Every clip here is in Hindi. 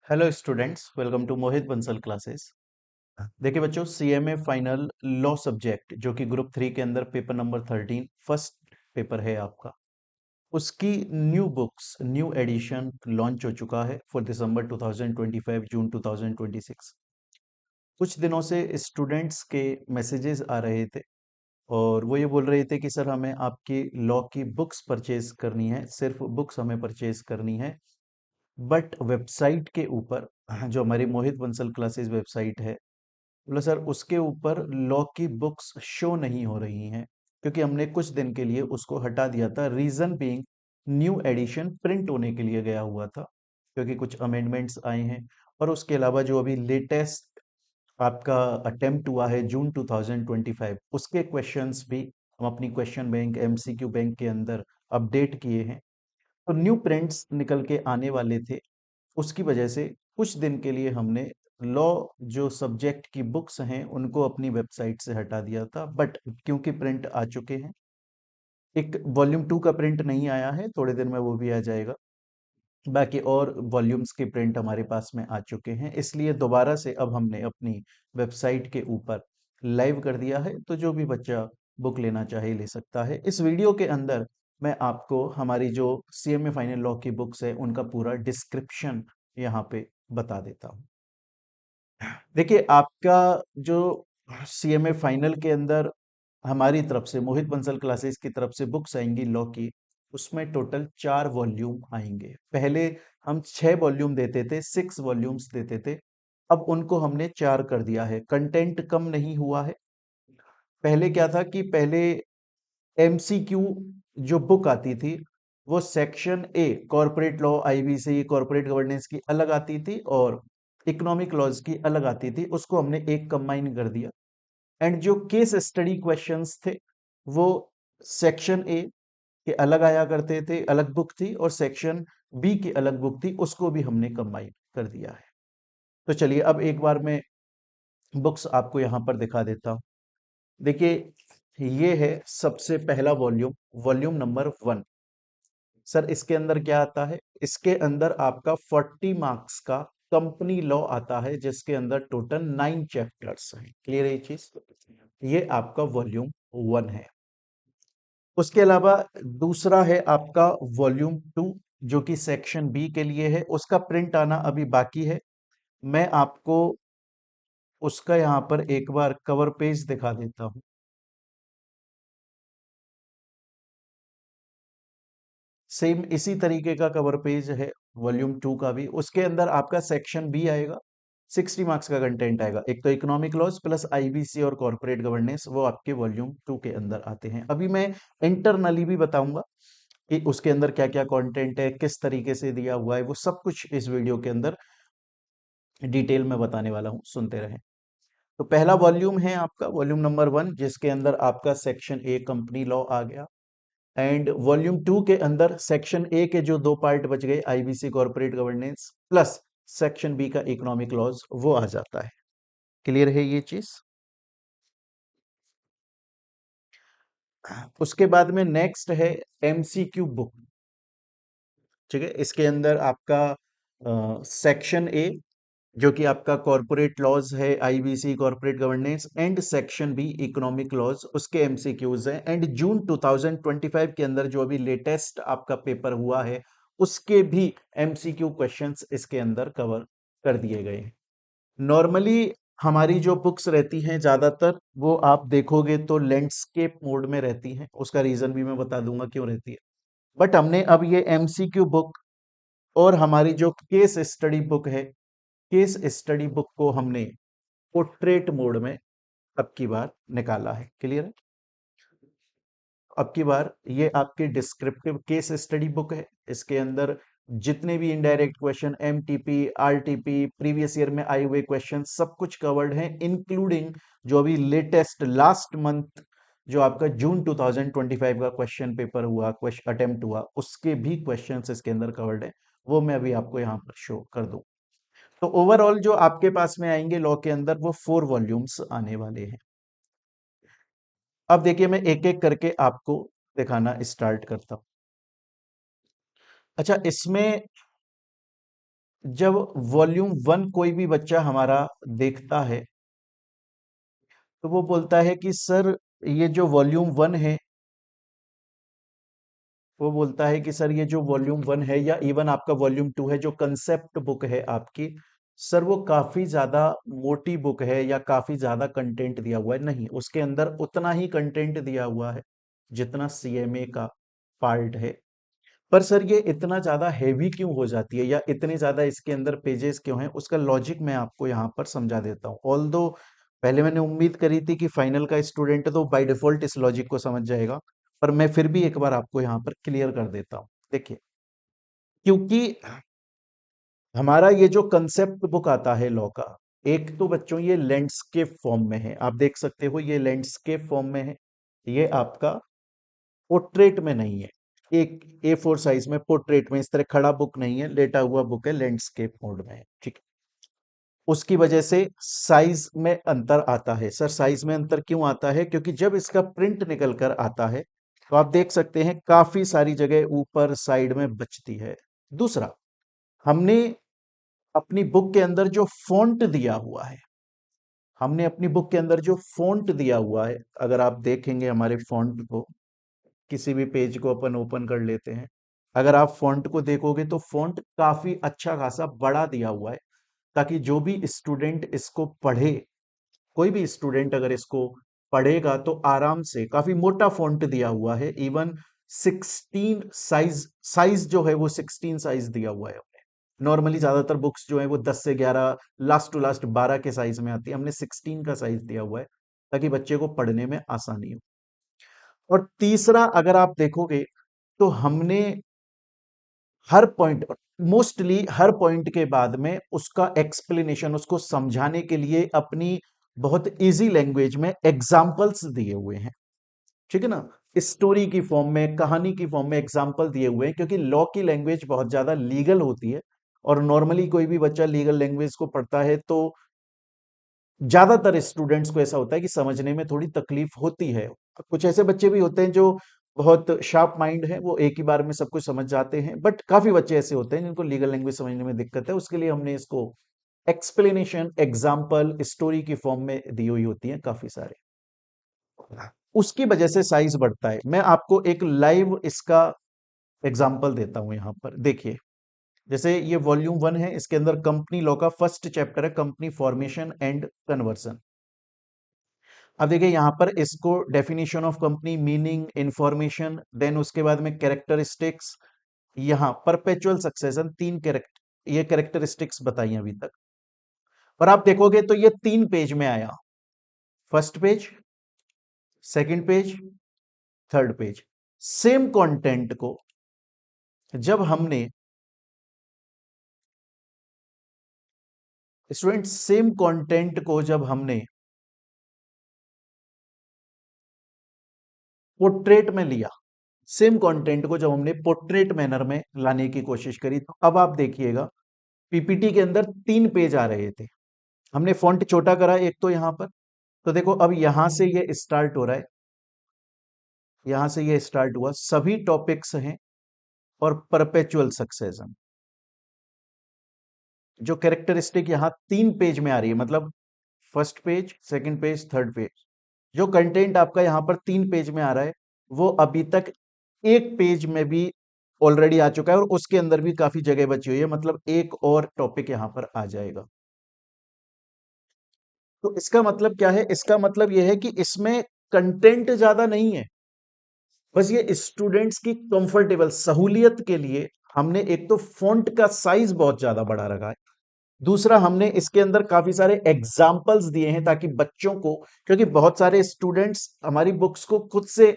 Hello students, welcome to Mohit Bansal classes. देखिए बच्चों, सीएमए फाइनल लॉ सब्जेक्ट जो कि ग्रुप 3 के अंदर पेपर नंबर 13 फर्स्ट पेपर है आपका, उसकी new books new edition launch हो चुका है फॉर दिसंबर 2025 जून 2026। कुछ दिनों से स्टूडेंट्स के मैसेजेस आ रहे थे और वो ये बोल रहे थे कि सर हमें आपकी लॉ की बुक्स परचेज करनी है, सिर्फ बुक्स हमें परचेज करनी है। बट वेबसाइट के ऊपर जो हमारी मोहित बंसल क्लासेस वेबसाइट है, बोला सर उसके ऊपर लॉ की बुक्स शो नहीं हो रही हैं क्योंकि हमने कुछ दिन के लिए उसको हटा दिया था। Reason being new edition print होने के लिए गया हुआ था क्योंकि कुछ अमेंडमेंट्स आए हैं। और उसके अलावा जो अभी लेटेस्ट आपका अटेम्प्ट हुआ है जून 2025, उसके क्वेश्चंस भी हम अपनी क्वेश्चन बैंक एमसीक्यू बैंक के अंदर अपडेट किए हैं। तो न्यू प्रिंट्स निकल के आने वाले थे, उसकी वजह से कुछ दिन के लिए हमने लॉ जो सब्जेक्ट की बुक्स हैं उनको अपनी वेबसाइट से हटा दिया था। बट क्योंकि प्रिंट आ चुके हैं, एक वॉल्यूम 2 का प्रिंट नहीं आया है, थोड़े दिन में वो भी आ जाएगा। बाकी और वॉल्यूम्स के प्रिंट हमारे पास में आ चुके हैं, इसलिए दोबारा से अब हमने अपनी वेबसाइट के ऊपर लाइव कर दिया है। तो जो भी बच्चा बुक लेना चाहे ले सकता है। इस वीडियो के अंदर मैं आपको हमारी जो सीएमए फाइनल लॉ की बुक्स है उनका पूरा डिस्क्रिप्शन यहाँ पे बता देता हूँ। देखिए आपका जो सीएमए फाइनल के अंदर हमारी तरफ से मोहित बंसल क्लासेस की तरफ से बुक्स आएंगी लॉ की, उसमें टोटल 4 वॉल्यूम आएंगे। पहले हम 6 वॉल्यूम देते थे, 6 वॉल्यूम्स देते थे, अब उनको हमने 4 कर दिया है। कंटेंट कम नहीं हुआ है। पहले क्या था कि पहले एमसीक्यू जो बुक आती थी वो section a corporate law IBC corporate governance की अलग आती थी और इकोनॉमिक लॉज की अलग आती थी, उसको हमने एक कंबाइन कर दिया। एंड जो केस स्टडी क्वेश्चंस थे वो सेक्शन ए के अलग आया करते थे, अलग बुक थी, और सेक्शन बी की अलग बुक थी, उसको भी हमने कंबाइन कर दिया है। तो चलिए अब एक बार मैं बुक्स आपको यहां पर दिखा देता हूं। देखिए ये है सबसे पहला वॉल्यूम, वॉल्यूम नंबर 1। सर इसके अंदर क्या आता है? इसके अंदर आपका 40 मार्क्स का कंपनी लॉ आता है जिसके अंदर टोटल 9 चैप्टर्स हैं। क्लियर है ये चीज? ये आपका वॉल्यूम 1 है। उसके अलावा दूसरा है आपका वॉल्यूम 2 जो कि सेक्शन बी के लिए है, उसका प्रिंट आना अभी बाकी है। मैं आपको उसका यहां पर एक बार कवर पेज दिखा देता हूं। सेम इसी तरीके का कवर पेज है वॉल्यूम 2 का भी। उसके अंदर आपका सेक्शन बी आएगा, 60 मार्क्स का कंटेंट आएगा। एक तो इकोनॉमिक लॉस प्लस आईबीसी और कॉर्पोरेट गवर्नेंस, वो आपके वॉल्यूम 2 के अंदर आते हैं। अभी मैं इंटरनली भी बताऊंगा कि उसके अंदर क्या क्या कंटेंट है, किस तरीके से दिया हुआ है, वो सब कुछ इस वीडियो के अंदर डिटेल में बताने वाला हूं, सुनते रहें। तो पहला वॉल्यूम है आपका वॉल्यूम नंबर 1 जिसके अंदर आपका सेक्शन ए कंपनी लॉ आ गया। एंड वॉल्यूम 2 के अंदर सेक्शन ए के जो 2 पार्ट बच गए, IBC corporate governance plus section B का इकोनॉमिक लॉज, वो आ जाता है। क्लियर है ये चीज? उसके बाद में नेक्स्ट है एमसीक्यू बुक। ठीक है, इसके अंदर आपका सेक्शन ए जो कि आपका कॉर्पोरेट लॉज है, IBC corporate governance, and section B economic laws, उसके एमसीक्यूज हैं। एंड जून 2025 के अंदर जो अभी लेटेस्ट आपका पेपर हुआ है उसके भी एमसीक्यू क्वेश्चंस इसके अंदर कवर कर दिए गए हैं। नॉर्मली हमारी जो बुक्स रहती हैं ज्यादातर वो आप देखोगे तो लैंडस्केप मोड में रहती हैं, उसका रीजन भी मैं बता दूंगा क्यों रहती है। बट हमने अब ये एमसीक्यू बुक और हमारी जो केस स्टडी बुक है, केस स्टडी बुक को हमने पोर्ट्रेट मोड में अब की बार निकाला है। क्लियर है? अब की बार ये आपकी डिस्क्रिप्टिव केस स्टडी बुक है। इसके अंदर जितने भी indirect question, MTP, RTP, previous year में आए हुए क्वेश्चन, सब कुछ कवर्ड हैं, इंक्लूडिंग जो अभी लेटेस्ट लास्ट मंथ जो आपका जून 2025 का क्वेश्चन पेपर हुआ, क्वेश्चन अटेम्प्ट हुआ, उसके भी क्वेश्चंस इसके अंदर कवर्ड है। वो मैं अभी आपको यहाँ पर शो कर दूं। तो ओवरऑल जो आपके पास में आएंगे लॉ के अंदर वो 4 वॉल्यूम्स आने वाले हैं। अब देखिए मैं एक एक करके आपको दिखाना स्टार्ट करता हूं। अच्छा, इसमें जब वॉल्यूम वन कोई भी बच्चा हमारा देखता है तो वो बोलता है कि सर ये जो वॉल्यूम वन है, वो बोलता है कि सर ये जो वॉल्यूम वन है या इवन आपका वॉल्यूम टू है, जो कंसेप्ट बुक है आपकी, सर वो काफी ज्यादा मोटी बुक है या काफी ज्यादा कंटेंट दिया हुआ है। नहीं, उसके अंदर उतना ही कंटेंट दिया हुआ है जितना सीएमए का पार्ट है। पर सर ये इतना ज्यादा हैवी क्यों हो जाती है या इतने ज्यादा इसके अंदर पेजेस क्यों हैं, उसका लॉजिक मैं आपको यहाँ पर समझा देता हूँ। ऑल्दो पहले मैंने उम्मीद करी थी कि फाइनल का स्टूडेंट तो बाय डिफॉल्ट इस लॉजिक को समझ जाएगा, पर मैं फिर भी एक बार आपको यहाँ पर क्लियर कर देता हूँ। देखिए, क्योंकि हमारा ये जो कंसेप्ट बुक आता है लॉ का, एक तो बच्चों ये लैंडस्केप फॉर्म में है, आप देख सकते हो ये लैंडस्केप फॉर्म में है, ये आपका पोर्ट्रेट में नहीं है। एक A4 साइज में पोर्ट्रेट में इस तरह खड़ा बुक नहीं है, लेटा हुआ बुक है, लैंडस्केप मोड में है, ठीक है। उसकी वजह से साइज में अंतर आता है। सर साइज में अंतर क्यों आता है? क्योंकि जब इसका प्रिंट निकल कर आता है तो आप देख सकते हैं काफी सारी जगह ऊपर साइड में बचती है। दूसरा, हमने अपनी बुक के अंदर जो फॉन्ट दिया हुआ है, हमने अपनी बुक के अंदर जो फॉन्ट दिया हुआ है, अगर आप देखेंगे हमारे फॉन्ट को, किसी भी पेज को अपन ओपन कर लेते हैं, अगर आप फॉन्ट को देखोगे तो फॉन्ट काफी अच्छा खासा बड़ा दिया हुआ है, ताकि जो भी स्टूडेंट इसको पढ़े, कोई भी स्टूडेंट अगर इसको पढ़ेगा तो आराम से, काफी मोटा फॉन्ट दिया हुआ है, इवन 16 साइज, साइज जो है वो 16 साइज दिया हुआ है हमने। नॉर्मली ज्यादातर बुक्स जो है वो 10 से 11, लास्ट टू लास्ट 12 के साइज में आती है, हमने 16 का साइज दिया हुआ है ताकि बच्चे को पढ़ने में आसानी हो। और तीसरा, अगर आप देखोगे तो हमने हर पॉइंट, मोस्टली हर पॉइंट के बाद में उसका एक्सप्लेनेशन, उसको समझाने के लिए अपनी बहुत इजी लैंग्वेज में एग्जाम्पल्स दिए हुए हैं, ठीक है ना। स्टोरी की फॉर्म में, कहानी की फॉर्म में एग्जाम्पल दिए हुए हैं, क्योंकि लॉ की लैंग्वेज बहुत ज्यादा लीगल होती है और नॉर्मली कोई भी बच्चा लीगल लैंग्वेज को पढ़ता है तो ज्यादातर स्टूडेंट्स को ऐसा होता है कि समझने में थोड़ी तकलीफ होती है। कुछ ऐसे बच्चे भी होते हैं जो बहुत शार्प माइंड है, वो एक ही बार में सब कुछ समझ जाते हैं, बट काफी बच्चे ऐसे होते हैं जिनको लीगल लैंग्वेज समझने में दिक्कत है। उसके लिए हमने इसको एक्सप्लेनेशन, एग्जाम्पल, स्टोरी की फॉर्म में दी हुई होती है काफी सारे, उसकी वजह से साइज बढ़ता है। मैं आपको एक लाइव इसका एग्जाम्पल देता हूं यहां पर, देखिए। जैसे ये वॉल्यूम वन है, इसके अंदर कंपनी लॉ का फर्स्ट चैप्टर है, कंपनी फॉर्मेशन एंड कन्वर्सन। अब देखिए यहां पर इसको definition of company, meaning, information, then उसके बाद में कैरेक्टरिस्टिक्स, यहां परपेचुअल सक्सेशन, तीन कैरेक्टर, ये कैरेक्टरिस्टिक्स बताई अभी तक। और आप देखोगे तो ये 3 पेज में आया, first page, second page, third page. Same content को जब हमने, स्टूडेंट सेम कंटेंट को जब हमने पोर्ट्रेट में लिया, सेम कंटेंट को जब हमने पोर्ट्रेट मैनर में लाने की कोशिश करी, तो अब आप देखिएगा पीपीटी के अंदर 3 पेज आ रहे थे। हमने फॉन्ट छोटा करा एक तो यहां पर, तो देखो अब यहां से ये स्टार्ट हो रहा है, यहां से ये स्टार्ट हुआ, सभी टॉपिक्स हैं और परपेचुअल सक्सेशन। जो कैरेक्टरिस्टिक यहां 3 पेज में आ रही है, मतलब first page, second page, third page, जो कंटेंट आपका यहां पर 3 पेज में आ रहा है, वो अभी तक एक पेज में भी ऑलरेडी आ चुका है और उसके अंदर भी काफी जगह बची हुई है, मतलब एक और टॉपिक यहां पर आ जाएगा। तो इसका मतलब क्या है? इसका मतलब यह है कि इसमें कंटेंट ज्यादा नहीं है, बस ये स्टूडेंट्स की कंफर्टेबल सहूलियत के लिए हमने एक तो फॉन्ट का साइज बहुत ज्यादा बढ़ा रखा है, दूसरा हमने इसके अंदर काफी सारे एग्जाम्पल्स दिए हैं ताकि बच्चों को, क्योंकि बहुत सारे स्टूडेंट्स हमारी बुक्स को खुद से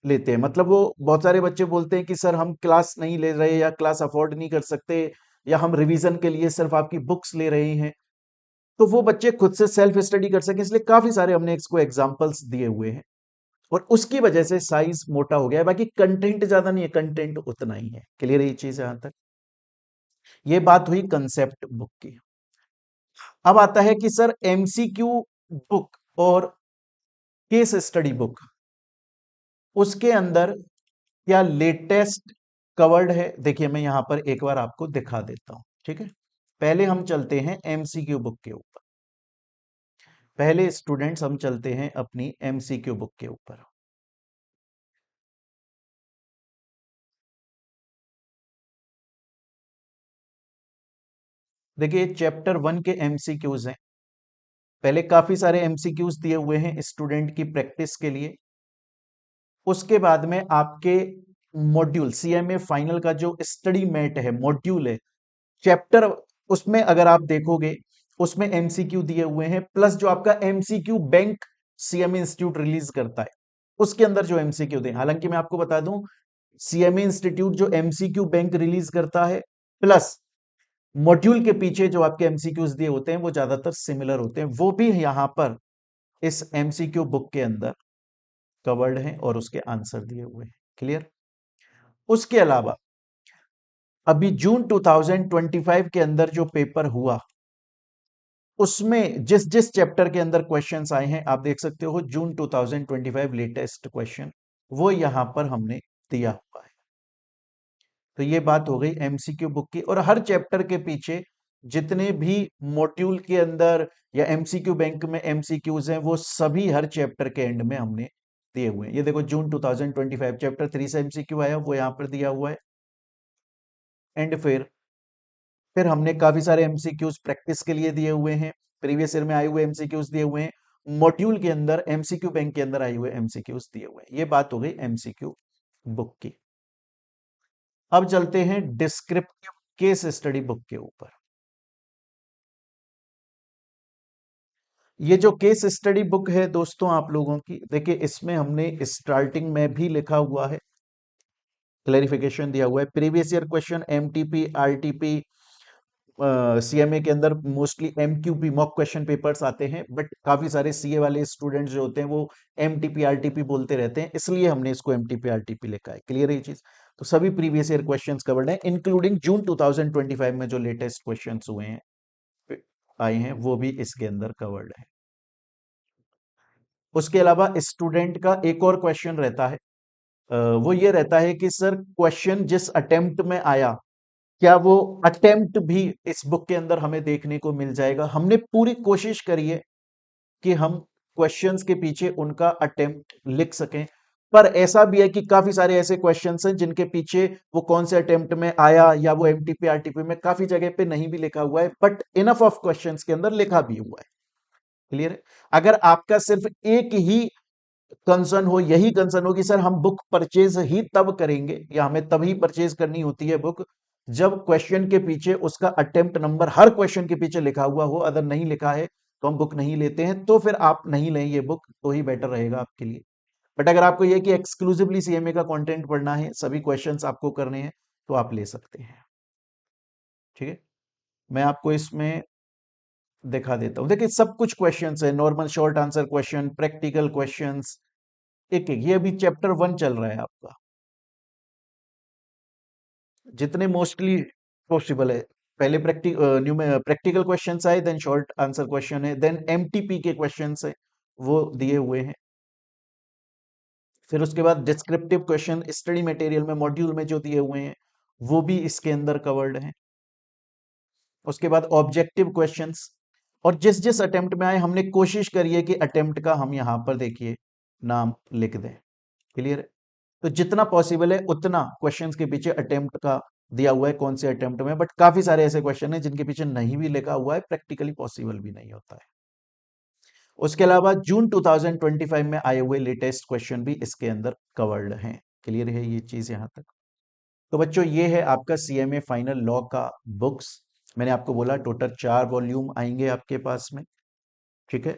लेते हैं, मतलब वो बहुत सारे बच्चे बोलते हैं कि सर हम क्लास नहीं ले रहे या क्लास अफोर्ड नहीं कर सकते, या हम रिवीजन के लिए सिर्फ आपकी बुक्स ले रहे हैं, तो वो बच्चे खुद से सेल्फ स्टडी कर सके, इसलिए काफी सारे हमने इसको एग्जाम्पल्स दिए हुए हैं और उसकी वजह से साइज मोटा हो गया है। बाकी कंटेंट ज्यादा नहीं है, कंटेंट उतना ही है। क्लियर है ये चीज यहां तक? ये बात हुई कंसेप्ट बुक की। अब आता है कि सर एमसीक्यू बुक और केस स्टडी बुक, उसके अंदर क्या लेटेस्ट कवर्ड है? देखिए मैं यहां पर एक बार आपको दिखा देता हूं, ठीक है। पहले हम चलते हैं एमसीक्यू बुक के ऊपर। पहले स्टूडेंट्स हम चलते हैं अपनी एमसीक्यू बुक के ऊपर। देखिए चैप्टर 1 के एमसीक्यूज हैं। पहले काफी सारे एमसीक्यूज दिए हुए हैं स्टूडेंट की प्रैक्टिस के लिए। उसके बाद में आपके मॉड्यूल सीएमए फाइनल का जो स्टडी मैट है, मॉड्यूल है, चैप्टर, उसमें अगर आप देखोगे उसमें एमसीक्यू दिए हुए हैं, प्लस जो आपका MCQ bank CMA institute release करता है उसके अंदर जो एमसीक्यू दे। हालांकि मैं आपको बता दूं, सीएमए इंस्टीट्यूट जो एमसीक्यू बैंक रिलीज करता है, प्लस मॉड्यूल के पीछे जो आपके एमसीक्यूज दिए होते हैं वो ज्यादातर सिमिलर होते हैं, वो भी यहां पर इस एमसीक्यू बुक के अंदर कवर्ड हैं और उसके आंसर दिए हुए हैं। क्लियर? उसके अलावा अभी जून 2025 के अंदर जो पेपर हुआ उसमें जिस जिस चैप्टर के अंदर क्वेश्चंस आए हैं आप देख सकते हो, जून 2025 लेटेस्ट क्वेश्चन वो यहां पर हमने दिया हुआ है। तो ये बात हो गई एमसीक्यू बुक की। और हर चैप्टर के पीछे जितने भी मॉड्यूल के अंदर या एमसीक्यू बैंक में एमसीक्यूज हैं वो सभी हर चैप्टर के एंड में हमने दिए हुए हैं। ये देखो जून 2025 चैप्टर 3 से एमसीक्यू आया वो यहां पर दिया हुआ है। एंड फिर हमने काफी सारे एमसीक्यूज प्रैक्टिस के लिए दिए हुए हैं, प्रीवियस ईयर में आए हुए एमसीक्यूज दिए हुए हैं, मॉड्यूल के अंदर एमसीक्यू बैंक के अंदर आए हुए एमसीक्यूज दिए हुए हैं। ये बात हो गई एमसीक्यू बुक की। अब चलते हैं डिस्क्रिप्टिव केस स्टडी बुक के ऊपर। ये जो केस स्टडी बुक है दोस्तों आप लोगों की, देखिए इसमें हमने स्टार्टिंग में भी लिखा हुआ है, क्लैरिफिकेशन दिया हुआ है, previous year question, MTP, RTP, CMA के अंदर mostly MQP mock question papers आते हैं, बट काफी सारे सीए वाले स्टूडेंट्स जो होते हैं वो एमटीपी आरटीपी बोलते रहते हैं, इसलिए हमने इसको एमटीपी आरटीपी लिखा है। क्लियर है ये चीज? तो सभी प्रीवियस ईयर क्वेश्चंस कवर्ड हैं, इंक्लूडिंग जून 2025 में जो लेटेस्ट क्वेश्चंस हुए हैं, आए हैं, वो भी इसके अंदर कवर्ड है। उसके अलावा स्टूडेंट का एक और क्वेश्चन रहता है, वो ये रहता है कि सर क्वेश्चन जिस अटेम्प्ट में आया क्या वो अटेम्प्ट भी इस बुक के अंदर हमें देखने को मिल जाएगा? हमने पूरी कोशिश करी है कि हम क्वेश्चंस के पीछे उनका अटेम्प्ट लिख सकें, पर ऐसा भी है कि काफी सारे ऐसे क्वेश्चंस हैं जिनके पीछे वो कौन से अटेम्प्ट में आया या वो एमटीपी आरटीपी में काफी जगह पे नहीं भी लिखा हुआ है, बट इनफ ऑफ क्वेश्चंस के अंदर लिखा भी हुआ है। क्लियर है? अगर आपका सिर्फ एक ही कंसर्न हो, यही कंसर्न हो कि सर हम बुक परचेज ही तब करेंगे या हमें तभी परचेज करनी होती है बुक जब क्वेश्चन के पीछे उसका अटेम्प्ट नंबर हर क्वेश्चन के पीछे लिखा हुआ हो, अगर नहीं लिखा है तो हम बुक नहीं लेते हैं, तो फिर आप नहीं लें ये बुक, तो ही बेटर रहेगा आपके लिए। बट अगर आपको ये कि एक्सक्लूसिवली सीएमए का कंटेंट पढ़ना है, सभी क्वेश्चंस आपको करने हैं, तो आप ले सकते हैं। ठीक है, मैं आपको इसमें दिखा देता हूं। देखिए सब कुछ क्वेश्चंस है, normal short answer question, practical questions, एक एक। ये अभी चैप्टर 1 चल रहा है आपका, जितने मोस्टली पॉसिबल है। पहले प्रैक्टिकल क्वेश्चंस आए, देन शॉर्ट आंसर क्वेश्चन है, देन एमटीपी के क्वेश्चंस है वो दिए हुए हैं, फिर उसके बाद डिस्क्रिप्टिव क्वेश्चन स्टडी मटेरियल में मॉड्यूल में जो दिए हुए हैं वो भी इसके अंदर कवर्ड हैं। उसके बाद ऑब्जेक्टिव क्वेश्चंस, और जिस जिस अटेम्प्ट में आए हमने कोशिश करी है कि अटेम्प्ट का हम यहां पर देखिए नाम लिख दें। क्लियर है? तो जितना पॉसिबल है उतना क्वेश्चंस के पीछे अटेम्प्ट का दिया हुआ है, कौन से अटेम्प्ट में, बट काफी सारे ऐसे क्वेश्चन हैं जिनके पीछे नहीं भी लिखा हुआ है, प्रैक्टिकली पॉसिबल भी नहीं होता है। उसके अलावा जून 2025 में आए हुए लेटेस्ट क्वेश्चन भी इसके अंदर कवर्ड हैं। क्लियर है ये चीज यहां तक? तो बच्चों ये है आपका सीएमए फाइनल लॉ का बुक्स। मैंने आपको बोला टोटल 4 वॉल्यूम आएंगे आपके पास में। ठीक है,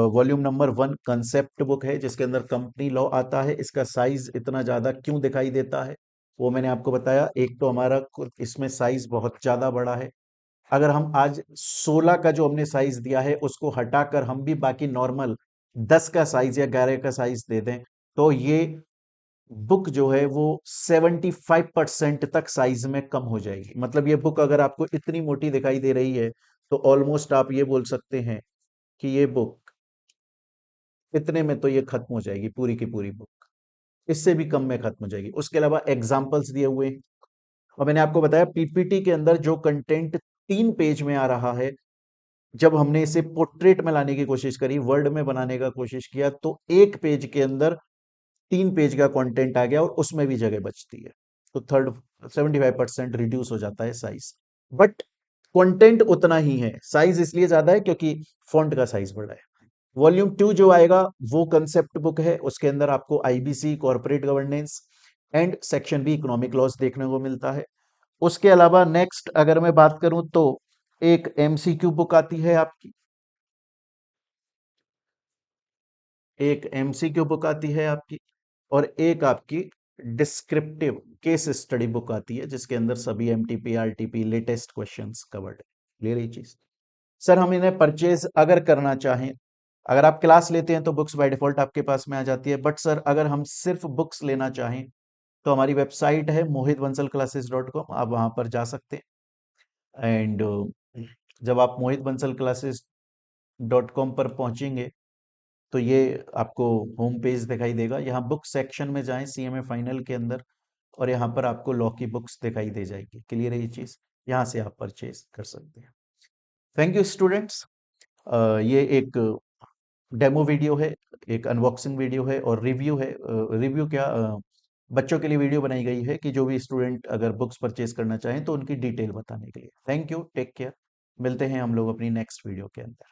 वॉल्यूम नंबर 1 कंसेप्ट बुक है जिसके अंदर कंपनी लॉ आता है। इसका साइज इतना ज्यादा क्यों दिखाई देता है वो मैंने आपको बताया। एक तो हमारा इसमें साइज बहुत ज्यादा बड़ा है। अगर हम आज 16 का जो हमने साइज दिया है उसको हटाकर हम भी बाकी नॉर्मल 10 का साइज या 11 का साइज दे दें, तो ये बुक जो है वो 75% तक साइज में कम हो जाएगी। मतलब ये बुक अगर आपको इतनी मोटी दिखाई दे रही है तो ऑलमोस्ट आप ये बोल सकते हैं कि ये बुक इतने में तो ये खत्म हो जाएगी, पूरी की पूरी बुक इससे भी कम में खत्म हो जाएगी। उसके अलावा एग्जाम्पल्स दिए हुए हैं, और मैंने आपको बताया पीपीटी के अंदर जो कंटेंट 3 पेज में आ रहा है। जब हमने इसे पोर्ट्रेट में लाने की कोशिश करी, वर्ड में बनाने का कोशिश किया, तो 1 पेज के अंदर 3 पेज का कंटेंट आ गया और उसमें भी जगह बचती है। तो थर्ड 75% रिड्यूस हो जाता है साइज, बट कंटेंट उतना ही है। साइज इसलिए ज्यादा है क्योंकि फॉन्ट का साइज बड़ा है। वॉल्यूम 2 जो आएगा वो कंसेप्ट बुक है, उसके अंदर आपको IBC, corporate governance and section B economic loss देखने को मिलता है। उसके अलावा नेक्स्ट अगर मैं बात करूं तो एक एमसीक्यू बुक आती है आपकी, एक एमसीक्यू बुक आती है आपकी, और एक आपकी डिस्क्रिप्टिव केस स्टडी बुक आती है जिसके अंदर सभी MTP RTP latest questions covered है। क्लियर ये चीज? सर हम इन्हें परचेज अगर करना चाहें, अगर आप क्लास लेते हैं तो बुक्स बाय डिफॉल्ट आपके पास में आ जाती है, बट सर अगर हम सिर्फ बुक्स लेना चाहें तो हमारी वेबसाइट है mohitbansalclasses.com, आप वहां पर जा सकते हैं। एंड जब आप mohitbansalclasses.com पर पहुंचेंगे तो ये आपको होम पेज दिखाई देगा। यहाँ बुक सेक्शन में जाएं सीएमए फाइनल के अंदर, और यहाँ पर आपको लॉ की बुक्स दिखाई दे जाएगी। क्लियर है ये चीज? यहाँ से आप परचेज कर सकते हैं। Thank you students. ये एक डेमो वीडियो है, एक अनबॉक्सिंग वीडियो है और रिव्यू है। रिव्यू क्या, बच्चों के लिए वीडियो बनाई गई है कि जो भी स्टूडेंट अगर बुक्स परचेज करना चाहें तो उनकी डिटेल बताने के लिए। Thank you, take care. मिलते हैं हम लोग अपनी नेक्स्ट वीडियो के अंदर।